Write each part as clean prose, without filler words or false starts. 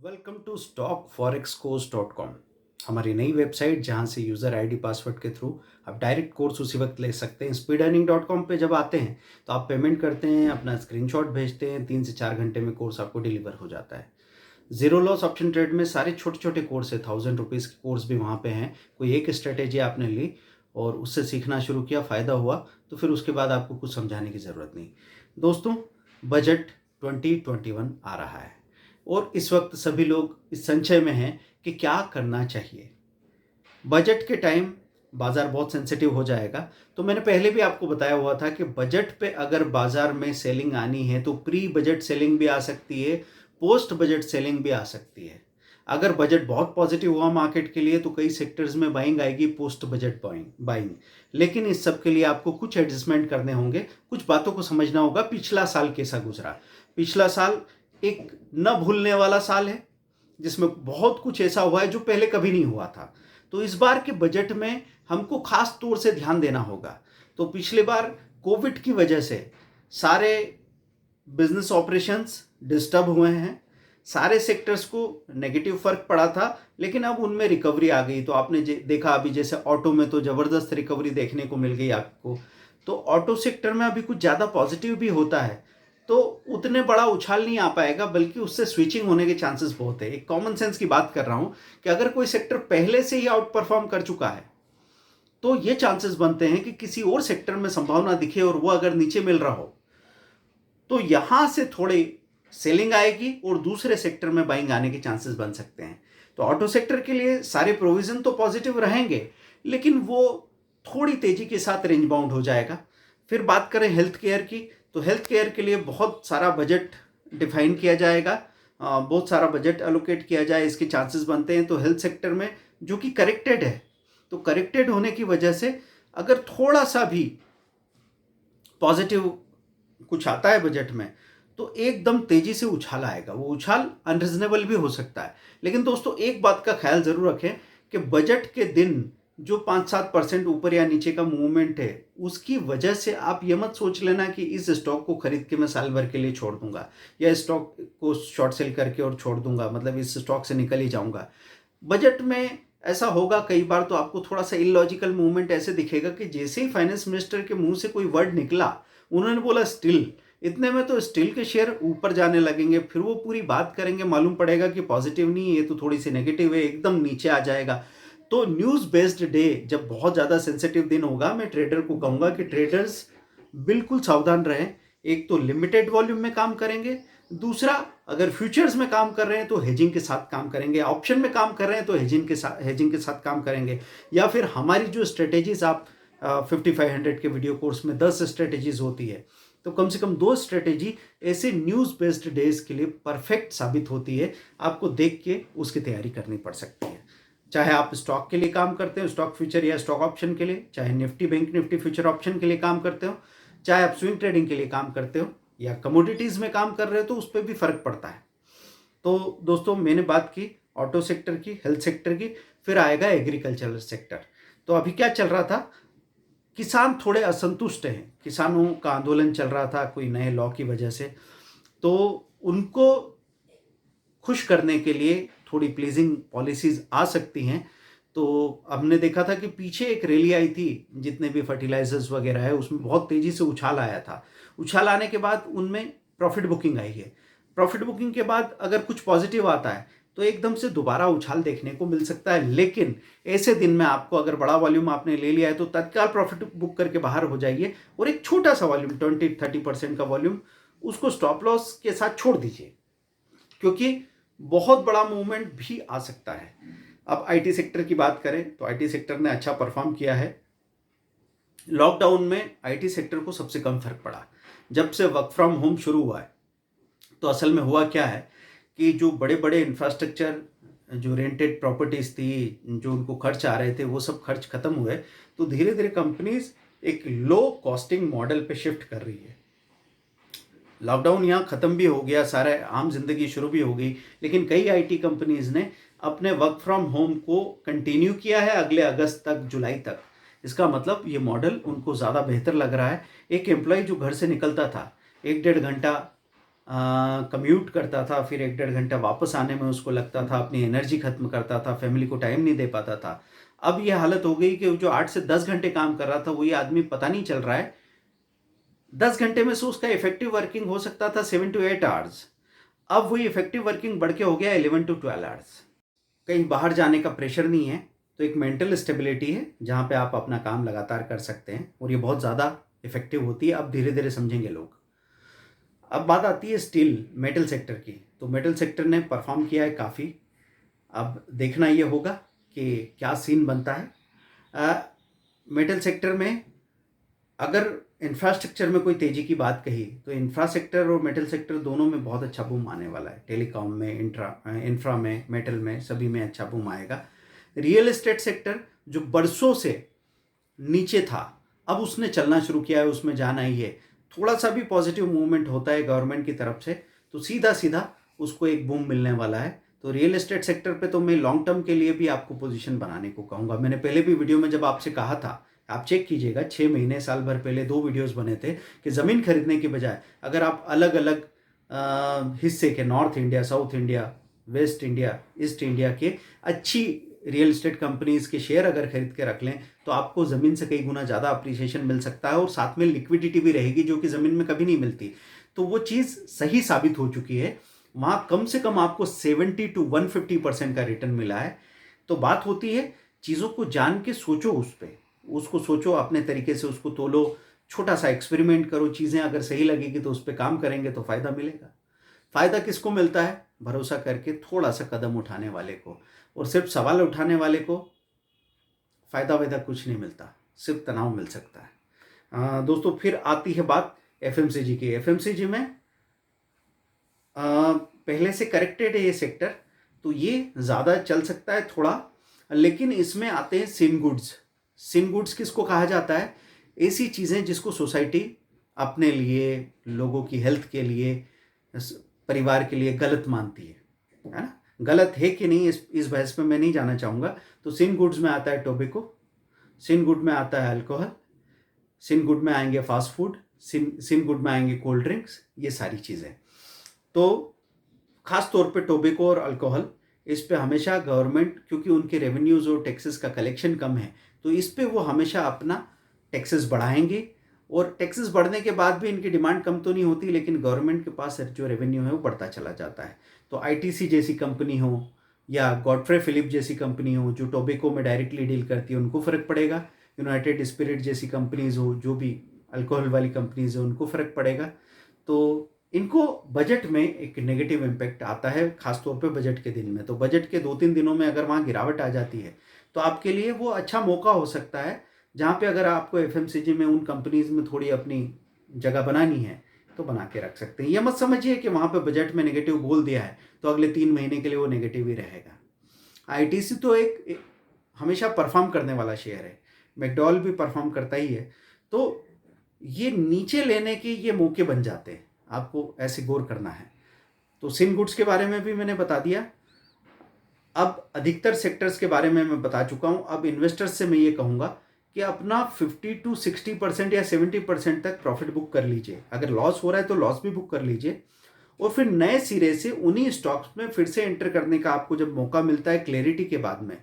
Welcome to stockforexcourse.com। हमारी नई website जहां से यूज़र आईडी पासवर्ड के थ्रू आप डायरेक्ट कोर्स उसी वक्त ले सकते हैं। speedearning.com पे जब आते हैं तो आप पेमेंट करते हैं, अपना स्क्रीनशॉट भेजते हैं, 3 से 4 घंटे में कोर्स आपको डिलीवर हो जाता है। जीरो लॉस ऑप्शन ट्रेड में सारे छोटे छोटे कोर्स है, 1000 रुपीज़ के कोर्स भी वहाँ पे हैं। कोई एक स्ट्रेटेजी आपने ली और उससे सीखना शुरू किया, फ़ायदा हुआ तो फिर उसके बाद आपको कुछ समझाने की ज़रूरत नहीं। दोस्तों, बजट 2021 आ रहा है और इस वक्त सभी लोग इस संशय में हैं कि क्या करना चाहिए। बजट के टाइम बाज़ार बहुत सेंसिटिव हो जाएगा। तो मैंने पहले भी आपको बताया हुआ था कि बजट पे अगर बाज़ार में सेलिंग आनी है तो प्री बजट सेलिंग भी आ सकती है, पोस्ट बजट सेलिंग भी आ सकती है। अगर बजट बहुत पॉजिटिव हुआ मार्केट के लिए तो कई सेक्टर्स में बाइंग आएगी, पोस्ट बजट बाइंग। लेकिन इस सब के लिए आपको कुछ एडजस्टमेंट करने होंगे, कुछ बातों को समझना होगा। पिछला साल कैसा गुजरा? पिछला साल एक न भूलने वाला साल है जिसमें बहुत कुछ ऐसा हुआ है जो पहले कभी नहीं हुआ था। तो इस बार के बजट में हमको खास तौर से ध्यान देना होगा। तो पिछले बार कोविड की वजह से सारे बिजनेस ऑपरेशंस डिस्टर्ब हुए हैं, सारे सेक्टर्स को नेगेटिव फर्क पड़ा था, लेकिन अब उनमें रिकवरी आ गई। तो आपने देखा अभी जैसे ऑटो में तो ज़बरदस्त रिकवरी देखने को मिल गई आपको। तो ऑटो सेक्टर में अभी कुछ ज़्यादा पॉजिटिव भी होता है तो उतने बड़ा उछाल नहीं आ पाएगा, बल्कि उससे स्विचिंग होने के चांसेस बहुत है। एक कॉमन सेंस की बात कर रहा हूं कि अगर कोई सेक्टर पहले से ही आउट परफॉर्म कर चुका है तो ये चांसेस बनते हैं कि किसी और सेक्टर में संभावना दिखे और वो अगर नीचे मिल रहा हो तो यहां से थोड़ी सेलिंग आएगी और दूसरे सेक्टर में बाइंग आने के चांसेस बन सकते हैं। तो ऑटो सेक्टर के लिए सारे प्रोविजन तो पॉजिटिव रहेंगे, लेकिन वो थोड़ी तेजी के साथ रेंज बाउंड हो जाएगा। फिर बात करें हेल्थ केयर की, तो हेल्थ केयर के लिए बहुत सारा बजट डिफाइन किया जाएगा, बहुत सारा बजट एलोकेट किया जाए, इसके चांसेस बनते हैं। तो हेल्थ सेक्टर में जो कि करेक्टेड है, तो करेक्टेड होने की वजह से अगर थोड़ा सा भी पॉजिटिव कुछ आता है बजट में तो एकदम तेजी से उछाल आएगा। वो उछाल अनरिजनेबल भी हो सकता है। लेकिन दोस्तों, एक बात का ख्याल जरूर रखें कि बजट के दिन जो 5-7% ऊपर या नीचे का मूवमेंट है उसकी वजह से आप ये मत सोच लेना कि इस स्टॉक को खरीद के मैं साल भर के लिए छोड़ दूंगा या इस स्टॉक को शॉर्ट सेल करके और छोड़ दूंगा, मतलब इस स्टॉक से निकल ही जाऊंगा। बजट में ऐसा होगा कई बार, तो आपको थोड़ा सा इलॉजिकल मूवमेंट ऐसे दिखेगा कि जैसे ही फाइनेंस मिनिस्टर के मुंह से कोई वर्ड निकला, उन्होंने बोला स्टिल, इतने में तो स्टील के शेयर ऊपर जाने लगेंगे। फिर वो पूरी बात करेंगे, मालूम पड़ेगा कि पॉजिटिव नहीं है, ये तो थोड़ी सी नेगेटिव है, एकदम नीचे आ जाएगा। तो न्यूज़ बेस्ड डे जब बहुत ज़्यादा सेंसिटिव दिन होगा, मैं ट्रेडर को कहूँगा कि ट्रेडर्स बिल्कुल सावधान रहें। एक तो लिमिटेड वॉल्यूम में काम करेंगे, दूसरा अगर फ्यूचर्स में काम कर रहे हैं तो हेजिंग के साथ काम करेंगे, ऑप्शन में काम कर रहे हैं तो हेजिंग के साथ काम करेंगे। या फिर हमारी जो स्ट्रेटेजीज आप 5500 के वीडियो कोर्स में 10 स्ट्रेटेजीज होती है, तो कम से कम 2 स्ट्रेटेजी ऐसे न्यूज़ बेस्ड डेज के लिए परफेक्ट साबित होती है। आपको देख के उसकी तैयारी करनी पड़ सकती है। चाहे आप स्टॉक के लिए काम करते हो, स्टॉक फ्यूचर या स्टॉक ऑप्शन के लिए, चाहे Nifty bank Nifty future option के लिए काम करते हो, चाहे आप स्विंग ट्रेडिंग के लिए काम करते हो या कमोडिटीज़ में काम कर रहे हो, तो उस पर भी फर्क पड़ता है। तो दोस्तों, मैंने बात की ऑटो सेक्टर की, हेल्थ सेक्टर की, फिर आएगा एग्रीकल्चर सेक्टर। तो अभी क्या चल रहा था, किसान थोड़े असंतुष्ट हैं, किसानों का आंदोलन चल रहा था कोई नए लॉ की वजह से। तो उनको खुश करने के लिए थोड़ी प्लीजिंग पॉलिसीज आ सकती हैं। तो हमने देखा था कि पीछे एक रैली आई थी, जितने भी फर्टिलाइजर्स वगैरह है उसमें बहुत तेजी से उछाल आया था। उछाल आने के बाद उनमें प्रॉफिट बुकिंग आई है। प्रॉफिट बुकिंग के बाद अगर कुछ पॉजिटिव आता है तो एकदम से दोबारा उछाल देखने को मिल सकता है। लेकिन ऐसे दिन में आपको, अगर बड़ा वॉल्यूम आपने ले लिया है तो तत्काल प्रॉफिट बुक करके बाहर हो जाइए, और एक छोटा सा वॉल्यूम 20-30% का वॉल्यूम उसको स्टॉप लॉस के साथ छोड़ दीजिए, क्योंकि बहुत बड़ा मूवमेंट भी आ सकता है। अब आईटी सेक्टर की बात करें तो आईटी सेक्टर ने अच्छा परफॉर्म किया है। लॉकडाउन में आईटी सेक्टर को सबसे कम फर्क पड़ा। जब से वर्क फ्रॉम होम शुरू हुआ है तो असल में हुआ क्या है कि जो बड़े बड़े इंफ्रास्ट्रक्चर, जो रेंटेड प्रॉपर्टीज थी, जो उनको खर्च आ रहे थे, वो सब खर्च खत्म हुए। तो धीरे धीरे कंपनीज एक लो कॉस्टिंग मॉडल पे शिफ्ट कर रही है। लॉकडाउन यहाँ ख़त्म भी हो गया, सारे आम जिंदगी शुरू भी हो गई, लेकिन कई आईटी कंपनीज ने अपने वर्क फ्रॉम होम को कंटिन्यू किया है अगले अगस्त तक, जुलाई तक। इसका मतलब ये मॉडल उनको ज़्यादा बेहतर लग रहा है। एक एम्प्लॉय जो घर से निकलता था 1-1.5 घंटा कम्यूट करता था, फिर 1 डेढ़ घंटा वापस आने में उसको लगता था, अपनी एनर्जी खत्म करता था, फैमिली को टाइम नहीं दे पाता था। अब ये हालत हो गई कि जो 8 से 10 घंटे काम कर रहा था, वही आदमी पता नहीं चल रहा है 10 घंटे में से उसका इफेक्टिव वर्किंग हो सकता था 7 टू 8 आवर्स। अब वही इफेक्टिव वर्किंग बढ़ के हो गया 11 टू 12 आवर्स। कहीं बाहर जाने का प्रेशर नहीं है, तो एक मेंटल स्टेबिलिटी है जहाँ पे आप अपना काम लगातार कर सकते हैं, और ये बहुत ज़्यादा इफेक्टिव होती है। अब धीरे धीरे समझेंगे लोग। अब बात आती है स्टील मेटल सेक्टर की। तो मेटल सेक्टर ने परफॉर्म किया है काफ़ी। अब देखना ये होगा कि क्या सीन बनता है। मेटल सेक्टर में अगर इंफ्रास्ट्रक्चर में कोई तेज़ी की बात कही, तो इंफ्रास्ट्रक्चर और मेटल सेक्टर दोनों में बहुत अच्छा बूम आने वाला है। टेलीकॉम में, इंफ्रा में, मेटल में, सभी में अच्छा बूम आएगा। रियल एस्टेट सेक्टर जो बरसों से नीचे था, अब उसने चलना शुरू किया है, उसमें जाना ही है। थोड़ा सा भी पॉजिटिव मूवमेंट होता है गवर्नमेंट की तरफ से, तो सीधा सीधा उसको एक बूम मिलने वाला है। तो रियल एस्टेट सेक्टर पे तो मैं लॉन्ग टर्म के लिए भी आपको पोजीशन बनाने को कहूँगा। मैंने पहले भी वीडियो में जब आपसे कहा था, आप चेक कीजिएगा, 6 महीने साल भर पहले 2 वीडियोस बने थे कि ज़मीन खरीदने की बजाय अगर आप अलग अलग हिस्से के, north India, south India, waste India, east India के अच्छी रियल एस्टेट कंपनीज के शेयर अगर खरीद के रख लें, तो आपको ज़मीन से कई गुना ज़्यादा अप्रिसिएशन मिल सकता है, और साथ में लिक्विडिटी भी रहेगी जो कि ज़मीन में कभी नहीं मिलती। तो वो चीज़ सही साबित हो चुकी है। वहाँ कम से कम आपको 70 टू 150% का रिटर्न मिला है। तो बात होती है, चीज़ों को जान के सोचो, उसको सोचो, अपने तरीके से उसको तोलो, छोटा सा एक्सपेरिमेंट करो, चीज़ें अगर सही लगेगी तो उस पर काम करेंगे तो फ़ायदा मिलेगा। फ़ायदा किसको मिलता है? भरोसा करके थोड़ा सा कदम उठाने वाले को, और सिर्फ सवाल उठाने वाले को फ़ायदा वायदा कुछ नहीं मिलता, सिर्फ तनाव मिल सकता है। दोस्तों, फिर आती है बात एफएमसीजी की। एफएमसीजी में पहले से करेक्टेड है ये सेक्टर, तो ये ज़्यादा चल सकता है थोड़ा, लेकिन इसमें आते हैं सिन गुड्स। सिन गुड्स किसको कहा जाता है? ऐसी चीज़ें जिसको सोसाइटी अपने लिए, लोगों की हेल्थ के लिए, परिवार के लिए गलत मानती है ना? गलत है कि नहीं, इस बहस में मैं नहीं जाना चाहूँगा। तो सिन गुड्स में आता है टोबैको, सिन गुड में आता है अल्कोहल, सिन गुड में आएंगे फास्ट फूड, सिन गुड में आएंगे कोल्ड ड्रिंक्स, ये सारी चीज़ें। तो खास तौर पे टोबैको और अल्कोहल, इस पे हमेशा गवर्नमेंट, क्योंकि उनके रेवेन्यूज़ और टैक्सेस का कलेक्शन कम है, तो इस पे वो हमेशा अपना टैक्सेस बढ़ाएंगे, और टैक्सेस बढ़ने के बाद भी इनकी डिमांड कम तो नहीं होती, लेकिन गवर्नमेंट के पास जो रेवेन्यू है वो बढ़ता चला जाता है। तो आईटीसी जैसी कंपनी हो या गॉडफ्रे फिलिप जैसी कंपनी हो जो टोबैको में डायरेक्टली डील करती है, उनको फ़र्क पड़ेगा। यूनाइटेड स्पिरिट जैसी कंपनीज़ हो, जो भी अल्कोहल वाली कंपनीज़ हो, उनको फ़र्क पड़ेगा। तो इनको बजट में एक नेगेटिव इम्पैक्ट आता है, खासतौर पे बजट के दिन में। तो बजट के 2-3 दिनों में अगर वहाँ गिरावट आ जाती है, तो आपके लिए वो अच्छा मौका हो सकता है, जहाँ पे अगर आपको एफएमसीजी में उन कंपनीज में थोड़ी अपनी जगह बनानी है, तो बना के रख सकते हैं। ये मत समझिए कि वहाँ पे बजट में नेगेटिव बोल दिया है तो अगले 3 महीने के लिए वो नेगेटिव ही रहेगा। आईटीसी तो एक हमेशा परफॉर्म करने वाला शेयर है, मैकडॉल भी परफॉर्म करता ही है। तो ये नीचे लेने के ये मौके बन जाते हैं, आपको ऐसे गौर करना है। तो सिन गुड्स के बारे में भी मैंने बता दिया। अब अधिकतर सेक्टर्स के बारे में मैं बता चुका हूँ। अब इन्वेस्टर्स से मैं ये कहूँगा कि अपना 50 टू 60% या 70% तक प्रॉफिट बुक कर लीजिए। अगर लॉस हो रहा है तो लॉस भी बुक कर लीजिए, और फिर नए सिरे से उन्हीं स्टॉक्स में फिर से एंटर करने का आपको जब मौका मिलता है क्लैरिटी के बाद में,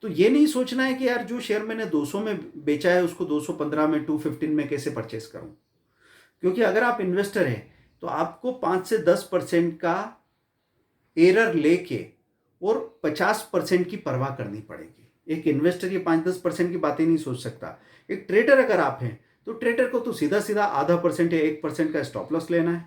तो ये नहीं सोचना है कि यार जो शेयर मैंने 200 में बेचा है उसको 215 में, 215 में कैसे परचेस करूं। क्योंकि अगर आप इन्वेस्टर हैं तो आपको 5 से 10% का एरर लेके और 50% की परवाह करनी पड़ेगी। एक इन्वेस्टर ये 5-10% की बातें नहीं सोच सकता। एक ट्रेडर अगर आप हैं तो ट्रेडर को तो सीधा सीधा आधा % या 1% का स्टॉप लॉस लेना है,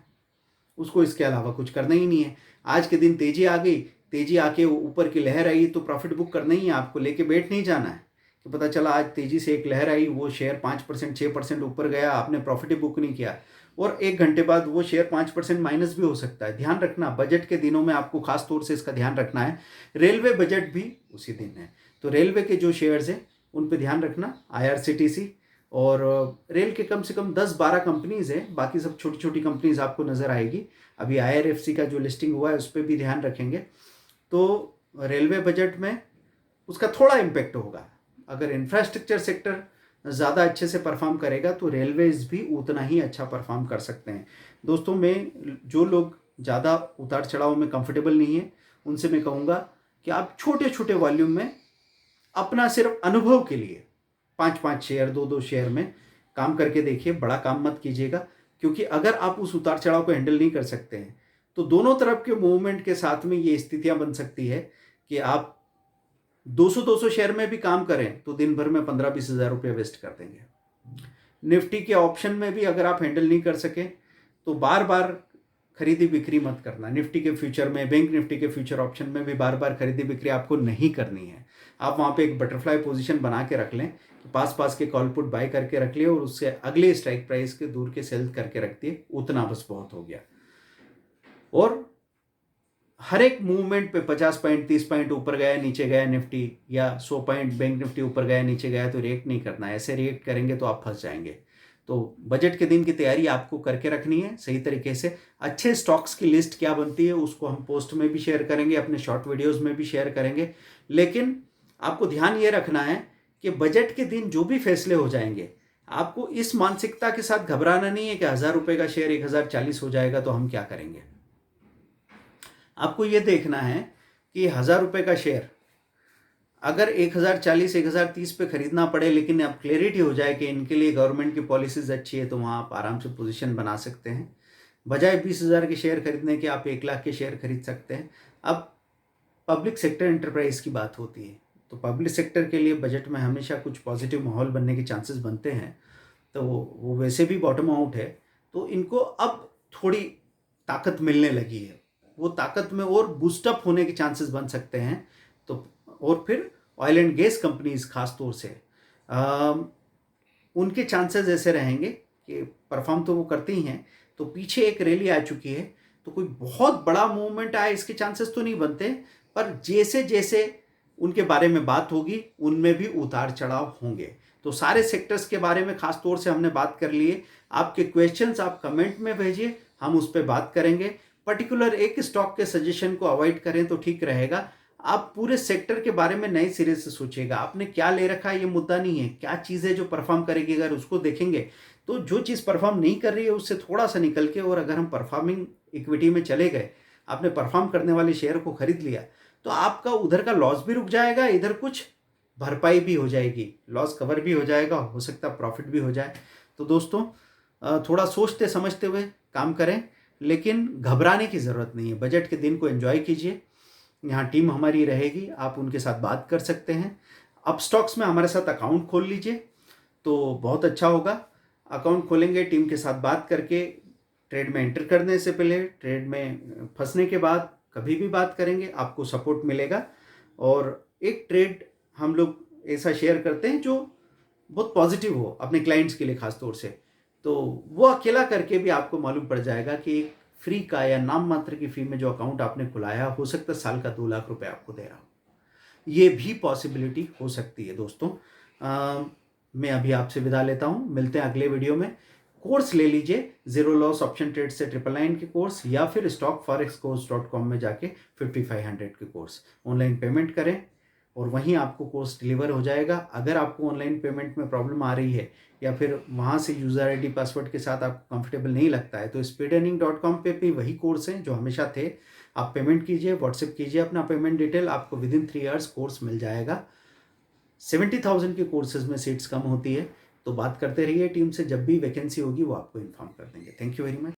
उसको इसके अलावा कुछ करना ही नहीं है। आज के दिन तेजी आ गई, तेजी आके ऊपर की लहर आई तो प्रॉफिट बुक करना ही है, आपको लेके बैठ नहीं जाना है कि पता चला आज तेजी से एक लहर आई, वो शेयर 5% 6% ऊपर गया, आपने प्रॉफिट ही बुक नहीं किया, और 1 घंटे बाद वो शेयर 5% माइनस भी हो सकता है। ध्यान रखना, बजट के दिनों में आपको खास तौर से इसका ध्यान रखना है। रेलवे बजट भी उसी दिन है, तो रेलवे के जो शेयर्स हैं उन पर ध्यान रखना। आईआरसीटीसी और रेल के कम से कम 10-12 कंपनीज हैं, बाकी सब छोटी छोटी कंपनीज आपको नज़र आएगी। अभी आईआरएफसी का जो लिस्टिंग हुआ है उस पर भी ध्यान रखेंगे। तो रेलवे बजट में उसका थोड़ा इम्पेक्ट होगा। अगर इंफ्रास्ट्रक्चर सेक्टर ज़्यादा अच्छे से परफॉर्म करेगा तो रेलवेज भी उतना ही अच्छा परफॉर्म कर सकते हैं। दोस्तों मैं जो लोग ज़्यादा उतार चढ़ाव में कंफर्टेबल नहीं है उनसे मैं कहूँगा कि आप छोटे छोटे वॉल्यूम में अपना सिर्फ अनुभव के लिए 5-5 शेयर 2-2 शेयर में काम करके देखिए, बड़ा काम मत कीजिएगा। क्योंकि अगर आप उस उतार चढ़ाव को हैंडल नहीं कर सकते हैं तो दोनों तरफ के मूवमेंट के साथ में ये स्थितियां बन सकती है कि आप 200-200 शेयर में भी काम करें तो दिन भर में 15-20 हज़ार रुपये वेस्ट कर देंगे। निफ्टी के ऑप्शन में भी अगर आप हैंडल नहीं कर सके तो बार बार खरीदी बिक्री मत करना। निफ्टी के फ्यूचर में, बैंक निफ्टी के फ्यूचर ऑप्शन में भी बार बार खरीदी बिक्री आपको नहीं करनी है। आप वहाँ पे एक बटरफ्लाई पोजीशन बना के रख लें, पास पास के कॉल पुट बाय करके रख लिए और उससे अगले स्ट्राइक प्राइस के दूर के सेल करके रख दिए, उतना बस बहुत हो गया। और हर एक मूवमेंट पे 50 पॉइंट 30 पॉइंट ऊपर गया नीचे गया निफ्टी, या 100 पॉइंट बैंक निफ्टी ऊपर गया नीचे गया तो रिएक्ट नहीं करना है। ऐसे रिएक्ट करेंगे तो आप फंस जाएंगे। तो बजट के दिन की तैयारी आपको करके रखनी है सही तरीके से। अच्छे स्टॉक्स की लिस्ट क्या बनती है उसको हम पोस्ट में भी शेयर करेंगे, अपने शॉर्ट वीडियोस में भी शेयर करेंगे। लेकिन आपको ध्यान ये रखना है कि बजट के दिन जो भी फैसले हो जाएंगे, आपको इस मानसिकता के साथ घबराना नहीं है कि 1000 रुपये का शेयर 1040 हो जाएगा तो हम क्या करेंगे। आपको ये देखना है कि 1000 रुपये का शेयर अगर 1040 1030 पे खरीदना पड़े, लेकिन अब क्लैरिटी हो जाए कि इनके लिए गवर्नमेंट की पॉलिसीज अच्छी है तो वहाँ आप आराम से पोजीशन बना सकते हैं। बजाय 20,000 के शेयर खरीदने के आप 1 लाख के शेयर खरीद सकते हैं। अब पब्लिक सेक्टर एंटरप्राइज की बात होती है तो पब्लिक सेक्टर के लिए बजट में हमेशा कुछ पॉजिटिव माहौल बनने के चांसेस बनते हैं। तो वो वैसे भी बॉटम आउट है तो इनको अब थोड़ी ताकत मिलने लगी है, वो ताकत में और बूस्टअप होने के चांसेस बन सकते हैं। तो और फिर ऑयल एंड गैस कंपनीज खास तौर से उनके चांसेस ऐसे रहेंगे कि परफॉर्म तो वो करते ही हैं। तो पीछे एक रैली आ चुकी है तो कोई बहुत बड़ा मूवमेंट आए इसके चांसेस तो नहीं बनते, पर जैसे जैसे उनके बारे में बात होगी उनमें भी उतार चढ़ाव होंगे। तो सारे सेक्टर्स के बारे में खास तौर से हमने बात कर लिए। आपके क्वेश्चंस आप कमेंट में भेजिए, हम उस पर बात करेंगे। पर्टिकुलर एक स्टॉक के सजेशन को अवॉइड करें तो ठीक रहेगा। आप पूरे सेक्टर के बारे में नए सिरे से सोचिएगा। आपने क्या ले रखा है ये मुद्दा नहीं है, क्या चीज़ है जो परफॉर्म करेगी। अगर उसको देखेंगे तो जो चीज़ परफॉर्म नहीं कर रही है उससे थोड़ा सा निकल के, और अगर हम परफॉर्मिंग इक्विटी में चले गए, आपने परफॉर्म करने वाले शेयर को खरीद लिया तो आपका उधर का लॉस भी रुक जाएगा, इधर कुछ भरपाई भी हो जाएगी, लॉस कवर भी हो जाएगा, हो सकता है प्रॉफिट भी हो जाए। तो दोस्तों थोड़ा सोचते समझते हुए काम करें, लेकिन घबराने की ज़रूरत नहीं है। बजट के दिन को एंजॉय कीजिए, यहाँ टीम हमारी रहेगी, आप उनके साथ बात कर सकते हैं। अब स्टॉक्स में हमारे साथ अकाउंट खोल लीजिए तो बहुत अच्छा होगा। अकाउंट खोलेंगे, टीम के साथ बात करके ट्रेड में एंटर करने से पहले, ट्रेड में फंसने के बाद कभी भी बात करेंगे, आपको सपोर्ट मिलेगा। और एक ट्रेड हम लोग ऐसा शेयर करते हैं जो बहुत पॉजिटिव हो अपने क्लाइंट्स के लिए खास तौर से, तो वो अकेला करके भी आपको मालूम पड़ जाएगा कि एक फ्री का या नाम मात्र की फी में जो अकाउंट आपने खुलाया हो सकता है साल का 2 लाख रुपए आपको दे रहा हो। ये भी पॉसिबिलिटी हो सकती है दोस्तों। मैं अभी आपसे विदा लेता हूँ, मिलते हैं अगले वीडियो में। कोर्स ले लीजिए, जीरो लॉस ऑप्शन ट्रेड से 999 के कोर्स, या फिर stockforexcourse.com में जाके 5500 के कोर्स ऑनलाइन पेमेंट करें और वहीं आपको कोर्स डिलीवर हो जाएगा। अगर आपको ऑनलाइन पेमेंट में प्रॉब्लम आ रही है या फिर वहाँ से यूज़र आईडी पासवर्ड के साथ आपको कंफर्टेबल नहीं लगता है तो speedearning.com पे भी वही कोर्स हैं जो हमेशा थे। आप पेमेंट कीजिए, व्हाट्सएप कीजिए अपना पेमेंट डिटेल, आपको विदिन 3 आवर्स कोर्स मिल जाएगा। 70,000 के कोर्सेज में सीट्स कम होती है, तो बात करते रहिए टीम से, जब भी वैकेंसी होगी वो आपको इन्फॉर्म कर देंगे। Thank you very much.